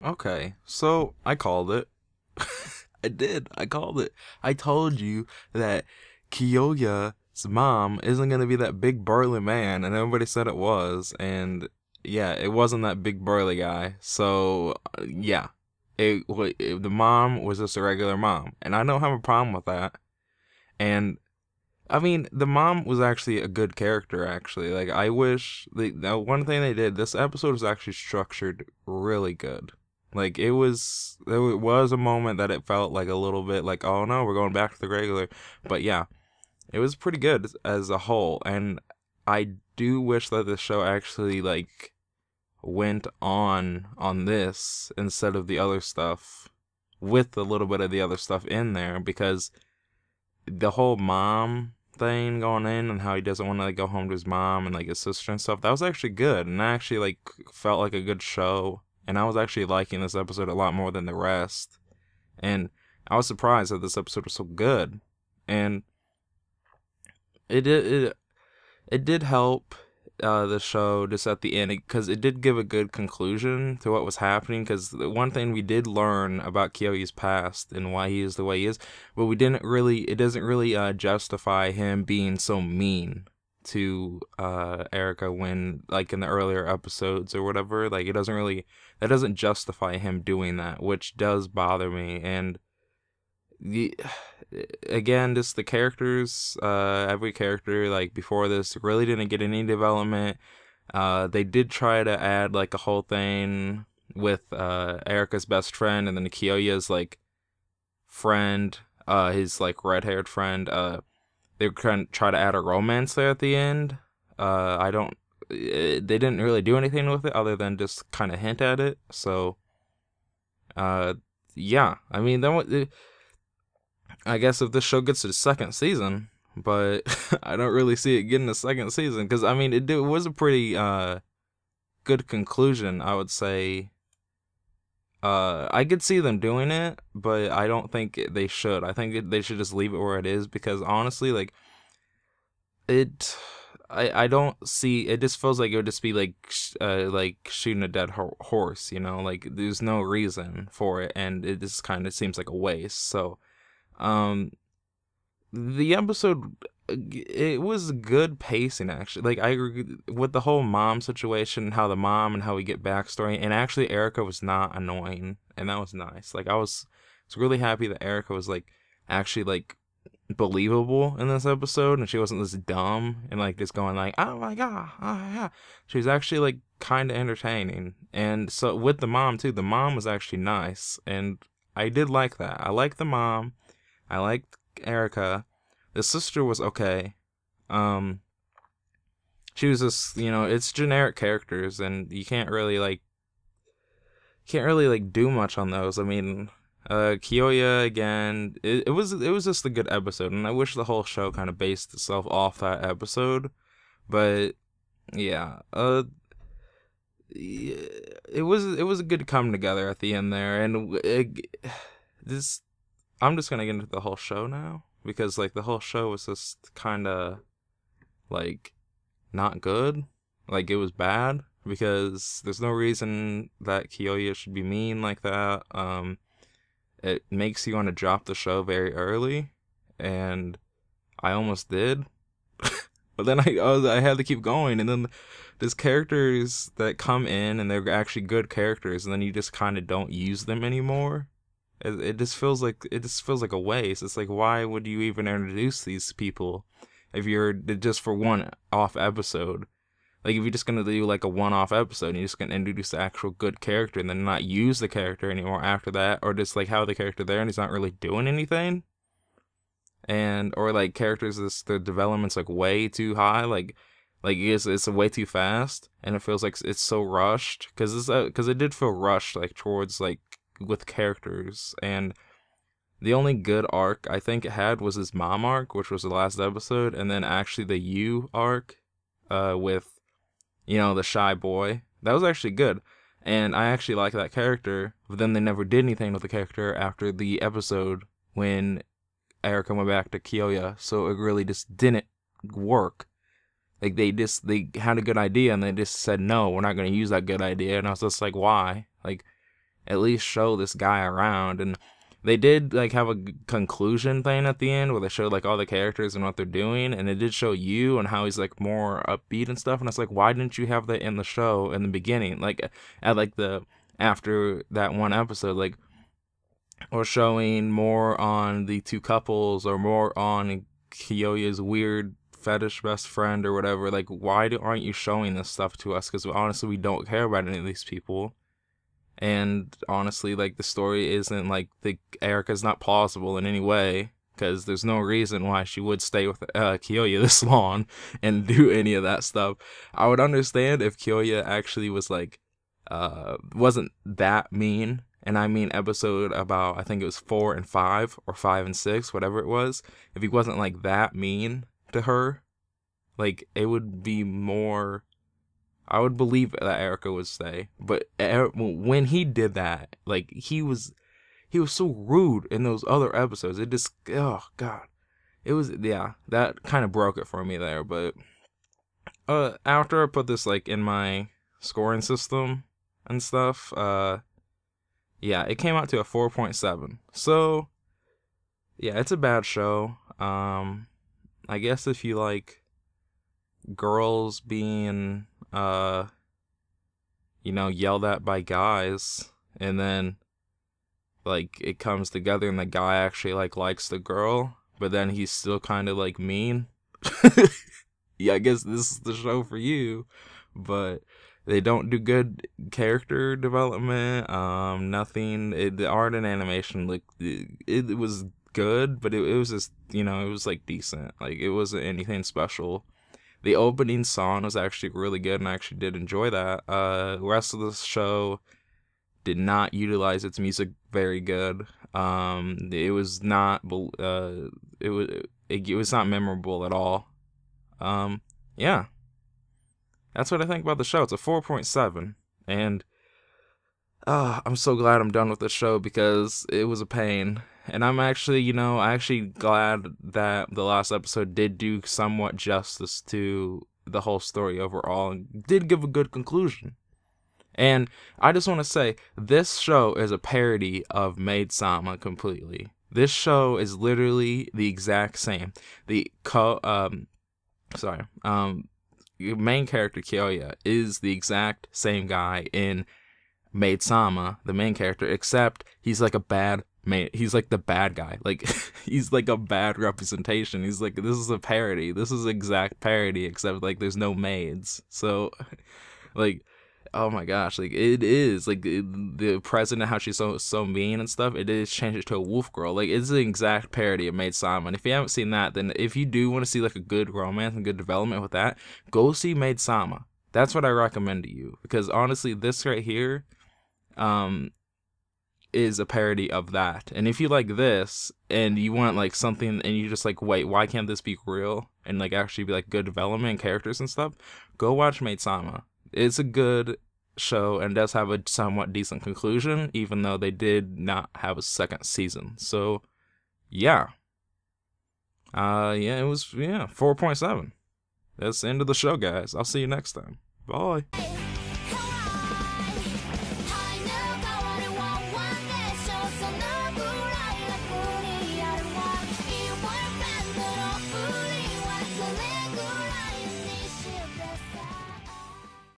Okay, so I called it. I did. I called it. I told you that Kyoya's mom isn't gonna be that big burly man, and everybody said it was, and yeah, it wasn't that big burly guy. So yeah, the mom was just a regular mom, and I don't have a problem with that. And I mean, the mom was actually a good character. Actually, like I wish the one thing they did. This episode was actually structured really good. Like there was a moment that it felt like a little bit like, oh no, we're going back to the regular. But yeah, it was pretty good as a whole. And I do wish that the show actually like went on this instead of the other stuff, with a little bit of the other stuff in there, because the whole mom thing going in and how he doesn't want to like go home to his mom and like his sister and stuff, that was actually good, and I actually like felt like a good show, and I was actually liking this episode a lot more than the rest. And I was surprised that this episode was so good. And it did help the show just at the end, because it did give a good conclusion to what was happening. Because the one thing we did learn about Kyoi's past and why he is the way he is, but it doesn't really justify him being so mean to Erica when, like, in the earlier episodes or whatever. Like, that doesn't justify him doing that, which does bother me. And the again, just the characters, every character like before this really didn't get any development. They did try to add like a whole thing with Erica's best friend, and then Kyoya's like friend, his like red-haired friend. They were trying to try to add a romance there at the end. I don't They didn't really do anything with it other than just kind of hint at it. So uh yeah, I mean, I guess if this show gets to the second season, but I don't really see it getting a second season, because I mean it was a pretty good conclusion, I would say. I could see them doing it, but I don't think they should. I think they should just leave it where it is, because honestly, like it, I don't see. It just feels like it would just be like shooting a dead horse, you know. Like there's no reason for it, and it just kind of seems like a waste. So, um, the episode, it was good pacing actually. Like I agree with the whole mom situation, how the mom and how we get backstory, and actually Erica was not annoying, and that was nice. Like I was really happy that Erica was like actually like believable in this episode, and she wasn't this dumb and like just going like, oh my god, oh yeah. She was actually like kind of entertaining. And so with the mom too, the mom was actually nice, and I did like that. I liked the mom. I liked Erica. The sister was okay. Um, she was just, it's generic characters, and you can't really like do much on those. I mean, Kyoya again. It was just a good episode, and I wish the whole show kind of based itself off that episode. But yeah, it was a good come together at the end there, and this I'm just gonna get into the whole show now, because like the whole show was just kind of like not good. Like it was bad, because there's no reason that Kyoya should be mean like that. It makes you want to drop the show very early, and I almost did, but then I had to keep going, and then there's characters that come in and they're actually good characters, and then you just kind of don't use them anymore. It just feels like a waste. It's like, why would you even introduce these people if you're just for one off episode? Like if you're just gonna do like a one-off episode, and you're just gonna introduce the actual good character and then not use the character anymore after that, or just like have the character there and he's not really doing anything, and or like characters, the development's like way too high, like it's way too fast, and it feels like it's so rushed, because it did feel rushed like towards like with characters. And the only good arc I think it had was his mom arc, which was the last episode, and then actually the U arc, with the shy boy. That was actually good. And I actually like that character, but then they never did anything with the character after the episode when Erica went back to Kyoya, so it really just didn't work. Like they had a good idea and they just said no, we're not gonna use that good idea, and I was just like, why? Like at least show this guy around. And they did like have a conclusion thing at the end where they showed like all the characters and what they're doing, and it did show you and how he's like more upbeat and stuff. And it's like, why didn't you have that in the show in the beginning, like at like the after that one episode, like, or showing more on the two couples or more on Kyoya's weird fetish best friend or whatever. Like, why aren't you showing this stuff to us? Because honestly, we don't care about any of these people. And honestly, like, the story isn't like Erika's not plausible in any way, because there's no reason why she would stay with Kyoya this long and do any of that stuff. I would understand if Kyoya actually was like wasn't that mean. And I mean episode about, I think it was 4 and 5 or 5 and 6, whatever it was. If he wasn't like that mean to her, like, it would be more, I would believe that Erika would stay. But when he did that, like, he was so rude in those other episodes. It just, oh god, it was, yeah, that kind of broke it for me there. But after I put this like in my scoring system and stuff, yeah, it came out to a 4.7. So yeah, it's a bad show. I guess if you like girls being you know, yelled at by guys, and then like it comes together and the guy actually like likes the girl, but then he's still kind of like mean. Yeah, I guess this is the show for you. But they don't do good character development. Nothing. The art and animation, like, it was good, but it was just, you know, it was like decent. Like, it wasn't anything special. The opening song was actually really good, and I actually did enjoy that. The rest of the show did not utilize its music very good. It was not. It was not memorable at all. Yeah. That's what I think about the show. It's a 4.7. And I'm so glad I'm done with the show, because it was a pain. And I'm actually, you know, glad that the last episode did do somewhat justice to the whole story overall and did give a good conclusion. And I just want to say, this show is a parody of Maid-sama completely. This show is literally the exact same. Your main character, Kyoya, is the exact same guy in Maid-sama, the main character, except he's like a bad maid. He's like the bad guy. Like, he's like a bad representation. He's like, this is a parody. This is exact parody, except like there's no maids. So, like, oh my gosh, like, it is like the president, how she's so mean and stuff. It is changed it to a wolf girl. Like, it's the exact parody of Maid-sama. And if you haven't seen that, then if you do want to see like a good romance and good development with that, go see Maid-sama. That's what I recommend to you, because honestly, this right here is a parody of that. And if you like this and you want like something, and you just like, wait, why can't this be real and like actually be like good development and characters and stuff, go watch Maid-sama. It's a good show and does have a somewhat decent conclusion, even though they did not have a second season. So, yeah. It was 4.7. That's the end of the show, guys. I'll see you next time. Bye.